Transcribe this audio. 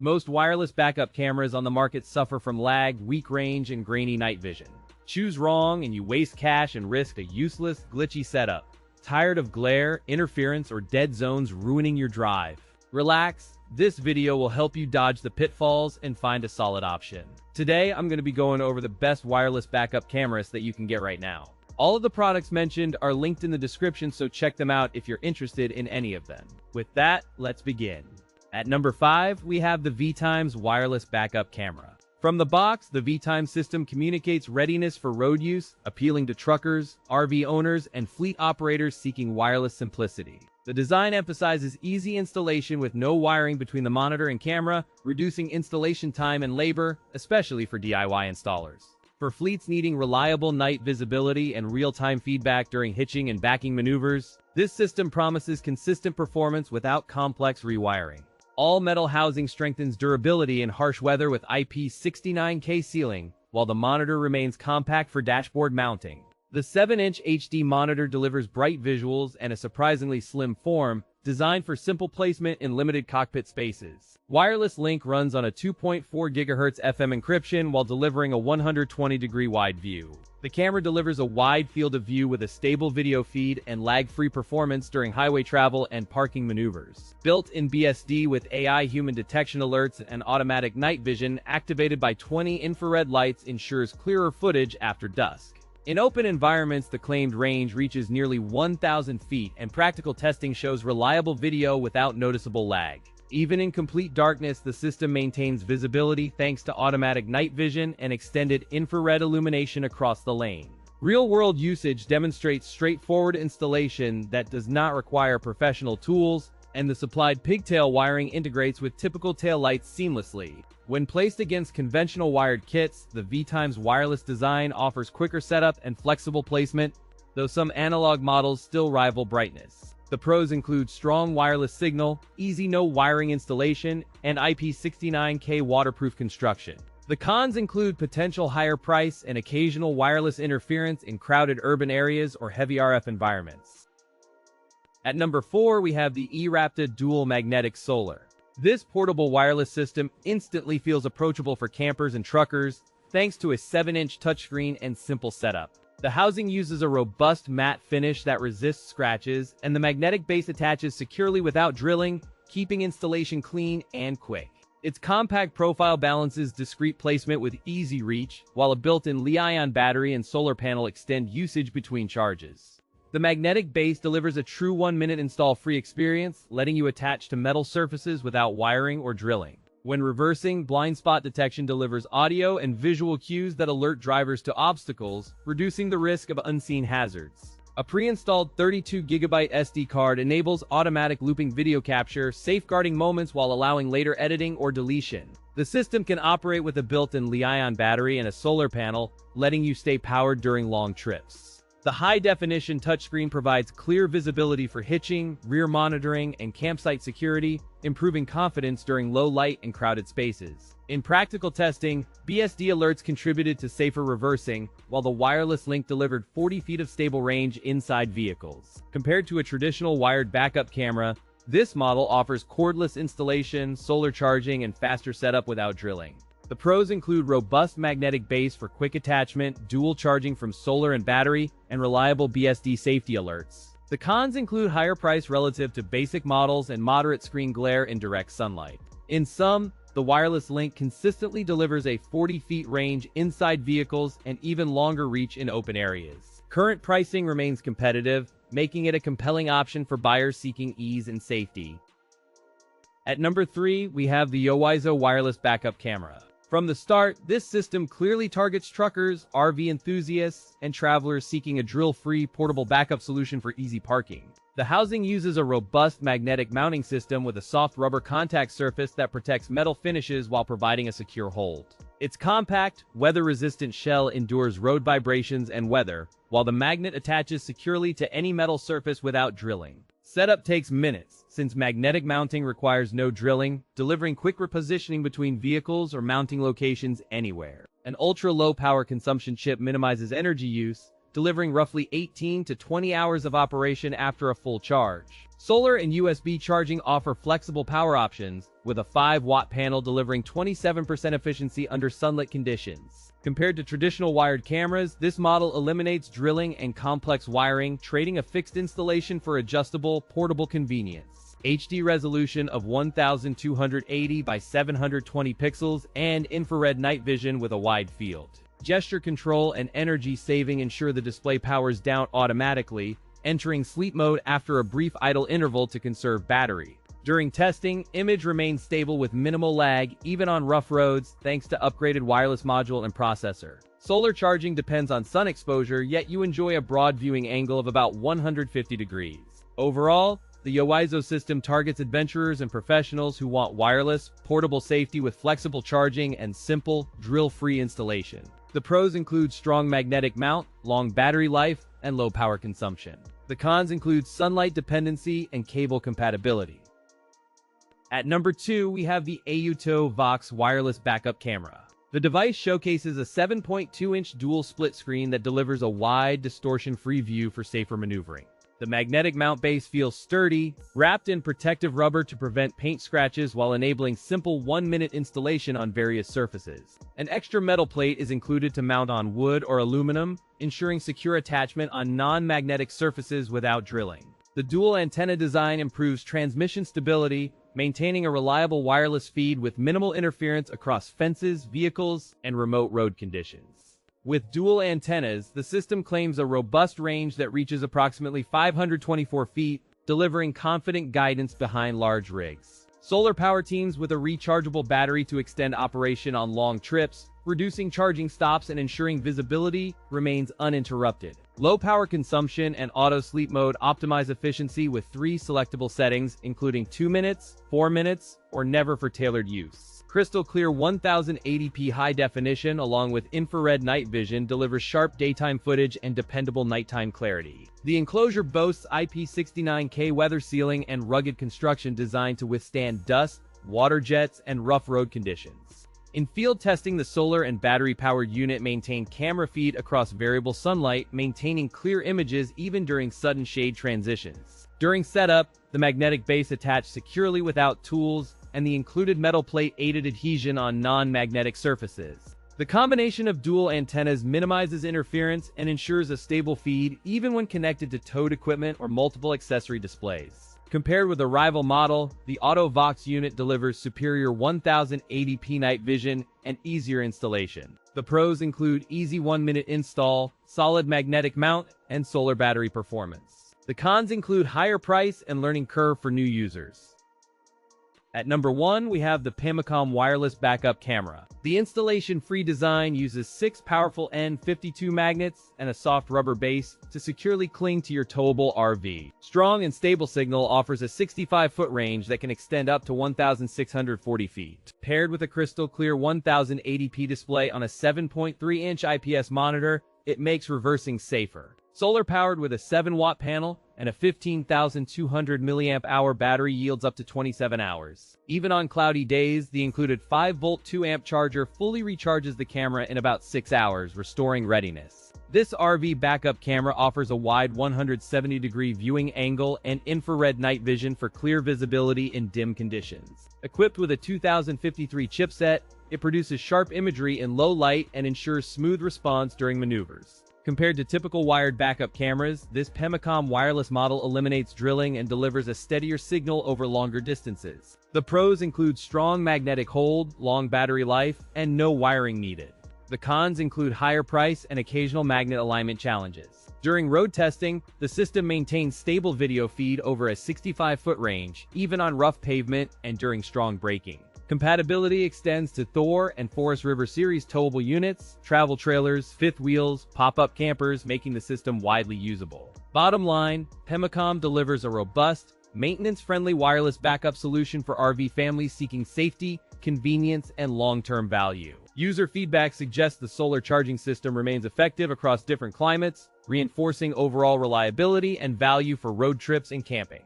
Most wireless backup cameras on the market suffer from lag, weak range, and grainy night vision. Choose wrong and you waste cash and risk a useless, glitchy setup. Tired of glare, interference, or dead zones ruining your drive? Relax, this video will help you dodge the pitfalls and find a solid option. Today, I'm going to be going over the best wireless backup cameras that you can get right now. All of the products mentioned are linked in the description, so check them out if you're interested in any of them. With that, let's begin. At number 5, we have the VTimes wireless backup camera. From the box, the VTimes system communicates readiness for road use, appealing to truckers, RV owners, and fleet operators seeking wireless simplicity. The design emphasizes easy installation with no wiring between the monitor and camera, reducing installation time and labor, especially for DIY installers. For fleets needing reliable night visibility and real-time feedback during hitching and backing maneuvers, this system promises consistent performance without complex rewiring. All-metal housing strengthens durability in harsh weather with IP69K sealing, while the monitor remains compact for dashboard mounting. The 7-inch HD monitor delivers bright visuals and a surprisingly slim form, designed for simple placement in limited cockpit spaces. Wireless link runs on a 2.4 GHz FM encryption while delivering a 120-degree wide view. The camera delivers a wide field of view with a stable video feed and lag-free performance during highway travel and parking maneuvers. Built-in BSD with AI human detection alerts and automatic night vision activated by 20 infrared lights ensures clearer footage after dusk. In open environments, the claimed range reaches nearly 1,000 feet, and practical testing shows reliable video without noticeable lag. Even in complete darkness, the system maintains visibility thanks to automatic night vision and extended infrared illumination across the lane. Real-world usage demonstrates straightforward installation that does not require professional tools, and the supplied pigtail wiring integrates with typical tail lights seamlessly. When placed against conventional wired kits, the VTimes wireless design offers quicker setup and flexible placement, though some analog models still rival brightness. The pros include strong wireless signal, easy no-wiring installation, and IP69K waterproof construction. The cons include potential higher price and occasional wireless interference in crowded urban areas or heavy RF environments. At number 4, we have the eRapta Dual Magnetic Solar. This portable wireless system instantly feels approachable for campers and truckers, thanks to a 7-inch touchscreen and simple setup. The housing uses a robust matte finish that resists scratches, and the magnetic base attaches securely without drilling, keeping installation clean and quick. Its compact profile balances discreet placement with easy reach, while a built-in Li-ion battery and solar panel extend usage between charges. The magnetic base delivers a true 1-minute install-free experience, letting you attach to metal surfaces without wiring or drilling. When reversing, blind spot detection delivers audio and visual cues that alert drivers to obstacles, reducing the risk of unseen hazards. A pre-installed 32GB SD card enables automatic looping video capture, safeguarding moments while allowing later editing or deletion. The system can operate with a built-in Li-ion battery and a solar panel, letting you stay powered during long trips. The high-definition touchscreen provides clear visibility for hitching, rear monitoring, and campsite security, improving confidence during low light and crowded spaces. In practical testing, BSD alerts contributed to safer reversing, while the wireless link delivered 40 feet of stable range inside vehicles. Compared to a traditional wired backup camera, this model offers cordless installation, solar charging, and faster setup without drilling. The pros include robust magnetic base for quick attachment, dual charging from solar and battery, and reliable BSD safety alerts. The cons include higher price relative to basic models and moderate screen glare in direct sunlight. In sum, the wireless link consistently delivers a 40 feet range inside vehicles and even longer reach in open areas. Current pricing remains competitive, making it a compelling option for buyers seeking ease and safety. At number 3, we have the YEOIZO wireless backup camera. From the start, this system clearly targets truckers, RV enthusiasts, and travelers seeking a drill-free portable backup solution for easy parking. The housing uses a robust magnetic mounting system with a soft rubber contact surface that protects metal finishes while providing a secure hold. Its compact, weather-resistant shell endures road vibrations and weather, while the magnet attaches securely to any metal surface without drilling. Setup takes minutes, since magnetic mounting requires no drilling, delivering quick repositioning between vehicles or mounting locations anywhere. An ultra-low power consumption chip minimizes energy use, delivering roughly 18 to 20 hours of operation after a full charge. Solar and USB charging offer flexible power options, with a 5-watt panel delivering 27% efficiency under sunlit conditions. Compared to traditional wired cameras, this model eliminates drilling and complex wiring, trading a fixed installation for adjustable, portable convenience. HD resolution of 1280 by 720 pixels and infrared night vision with a wide field. Gesture control and energy saving ensure the display powers down automatically, entering sleep mode after a brief idle interval to conserve battery. During testing, image remains stable with minimal lag, even on rough roads, thanks to upgraded wireless module and processor. Solar charging depends on sun exposure, yet you enjoy a broad viewing angle of about 150 degrees. Overall, the YEOIZO system targets adventurers and professionals who want wireless, portable safety with flexible charging and simple, drill-free installation. The pros include strong magnetic mount, long battery life, and low power consumption. The cons include sunlight dependency and cable compatibility. At number 2, we have the AUTO VOX wireless backup camera. The device showcases a 7.2-inch dual split screen that delivers a wide, distortion-free view for safer maneuvering. The magnetic mount base feels sturdy, wrapped in protective rubber to prevent paint scratches while enabling simple 1-minute installation on various surfaces. An extra metal plate is included to mount on wood or aluminum, ensuring secure attachment on non-magnetic surfaces without drilling. The dual antenna design improves transmission stability, maintaining a reliable wireless feed with minimal interference across fences, vehicles, and remote road conditions. With dual antennas, the system claims a robust range that reaches approximately 524 feet, delivering confident guidance behind large rigs. Solar power teams with a rechargeable battery to extend operation on long trips, reducing charging stops and ensuring visibility remains uninterrupted. Low power consumption and auto sleep mode optimize efficiency with 3 selectable settings, including 2 minutes, 4 minutes, or never for tailored use. Crystal clear 1080p high definition along with infrared night vision delivers sharp daytime footage and dependable nighttime clarity. The enclosure boasts IP69K weather sealing and rugged construction designed to withstand dust, water jets, and rough road conditions. In field testing, the solar and battery-powered unit maintained camera feed across variable sunlight, maintaining clear images even during sudden shade transitions. During setup, the magnetic base attached securely without tools, and the included metal plate aided adhesion on non-magnetic surfaces. The combination of dual antennas minimizes interference and ensures a stable feed even when connected to towed equipment or multiple accessory displays. Compared with a rival model, the AUTO VOX unit delivers superior 1080p night vision and easier installation. The pros include easy 1-minute install, solid magnetic mount, and solar battery performance. The cons include higher price and learning curve for new users. At number 1, we have the Pemacom wireless backup camera. The installation-free design uses 6 powerful N52 magnets and a soft rubber base to securely cling to your towable RV. Strong and stable signal offers a 65-foot range that can extend up to 1,640 feet. Paired with a crystal-clear 1080p display on a 7.3-inch IPS monitor, it makes reversing safer. Solar-powered with a 7-watt panel and a 15,200 mAh battery yields up to 27 hours. Even on cloudy days, the included 5-volt 2-amp charger fully recharges the camera in about 6 hours, restoring readiness. This RV backup camera offers a wide 170-degree viewing angle and infrared night vision for clear visibility in dim conditions. Equipped with a 2053 chipset, it produces sharp imagery in low light and ensures smooth response during maneuvers. Compared to typical wired backup cameras, this Pemacom wireless model eliminates drilling and delivers a steadier signal over longer distances. The pros include strong magnetic hold, long battery life, and no wiring needed. The cons include higher price and occasional magnet alignment challenges. During road testing, the system maintains stable video feed over a 65-foot range, even on rough pavement and during strong braking. Compatibility extends to Thor and Forest River Series towable units, travel trailers, fifth wheels, pop-up campers, making the system widely usable. Bottom line, Pemacom delivers a robust, maintenance-friendly wireless backup solution for RV families seeking safety, convenience, and long-term value. User feedback suggests the solar charging system remains effective across different climates, reinforcing overall reliability and value for road trips and camping.